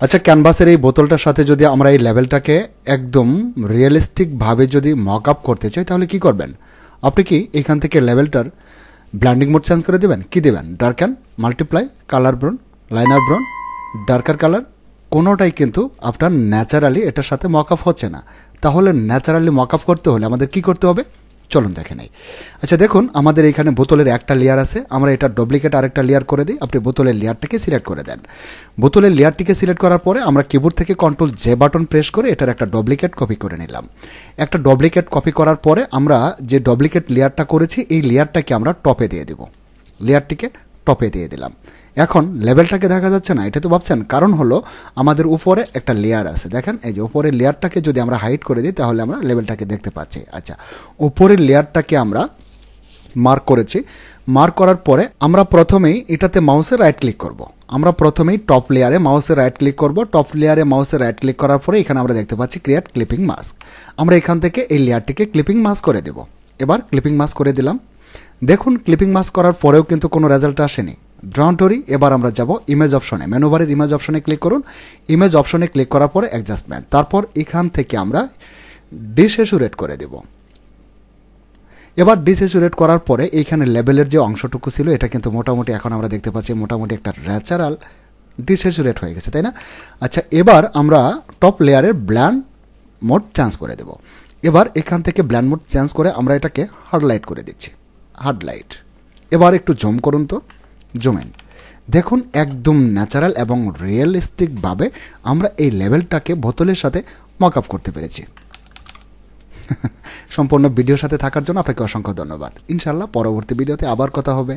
আচ্ছা, ক্যানভাসের এই বোতলটার সাথে যদি আমরা এই লেভেলটাকে একদম রিয়েলিস্টিকভাবে যদি মক আপ করতে চাই তাহলে কি করবেন? আপনি কি এখান থেকে লেভেলটার ব্ল্যান্ডিং মোড চেঞ্জ করে দেবেন? কি দেবেন? Darken, multiply, colour burn, linear burn, darker colour, কোনোটাই কিন্তু আপনার ন্যাচারালি এটার সাথে মক আপ হচ্ছে না। তাহলে ন্যাচারালি মক আপ করতে হলে আমাদের কি করতে হবে? চলুন দেখে নেই। আচ্ছা দেখুন, আমাদের এখানে বোতলের একটা লেয়ার আছে, আমরা এটা ডুপ্লিকেট আরেকটা লেয়ার করে দিই। আপনি বোতলের লেয়ারটাকে সিলেক্ট করে দেন। বোতলের লেয়ারটিকে সিলেক্ট করার পরে আমরা কিবোর্ড থেকে কন্ট্রোল জে বাটন প্রেস করে এটার একটা ডুপ্লিকেট কপি করে নিলাম। একটা ডুপ্লিকেট কপি করার পরে আমরা যে ডুপ্লিকেট লেয়ারটা করেছি এই লেয়ারটাকে আমরা টপে দিয়ে দেব। লেয়ারটিকে টপে দিয়ে দিলাম। এখন লেভেলটাকে দেখা যাচ্ছে না, এটা তো ভাবছেন, কারণ হলো আমাদের উপরে একটা লেয়ার আছে। দেখেন এই যে উপরের লেয়ারটাকে যদি আমরা হাইড করে দিই তাহলে আমরা লেভেলটাকে দেখতে পাচ্ছি। আচ্ছা, উপরের লেয়ারটাকে আমরা মার্ক করেছি। মার্ক করার পরে আমরা প্রথমেই এটাতে মাউসে রাইট ক্লিক করব। আমরা প্রথমেই টপ লেয়ারে মাউসে রাইট ক্লিক করব। টপ লেয়ারে মাউসে রাইট ক্লিক করার পরে এখানে আমরা দেখতে পাচ্ছি ক্রিয়েট ক্লিপিং মাস্ক। আমরা এখান থেকে এই লেয়ারটিকে ক্লিপিং মাস্ক করে দেব। এবার ক্লিপিং মাস্ক করে দিলাম। দেখুন ক্লিপিং মাস্ক করার পরেও কিন্তু কোনো রেজাল্ট আসেনি। ডোন্ট ওয়ারি, এবার আমরা যাব ইমেজ অপশনে। মেনু বারের ইমেজ অপশনে ক্লিক করুন। ইমেজ অপশনে ক্লিক করার পরে অ্যাডজাস্টমেন্ট, তারপর এখান থেকে আমরা ডিসেচুরেট করে দেব। এবার ডিসেচুরেট করার পরে এইখানে লেভেলের যে অংশটুকু ছিল এটা কিন্তু মোটামুটি এখন আমরা দেখতে পাচ্ছি মোটামুটি একটা ন্যাচারাল ডিসেচুরেট হয়ে গেছে, তাই না? আচ্ছা, এবার আমরা টপ লেয়ারের ব্ল্যান্ড মোড চেঞ্জ করে দেব। এবার এখান থেকে ব্ল্যান্ড মোড চেঞ্জ করে আমরা এটাকে হার্ড লাইট করে দিচ্ছি। Hard light. এবার একটু জুম করুন তো, জুম ইন। দেখুন একদম ন্যাচারাল এবং রিয়েলিস্টিকভাবে আমরা এই লেভেলটাকে বোতলের সাথে মক আপ করতে পেরেছি। সম্পূর্ণ ভিডিওর সাথে থাকার জন্য আপনাকে অসংখ্য ধন্যবাদ। ইনশাআল্লাহ পরবর্তী ভিডিওতে আবার কথা হবে।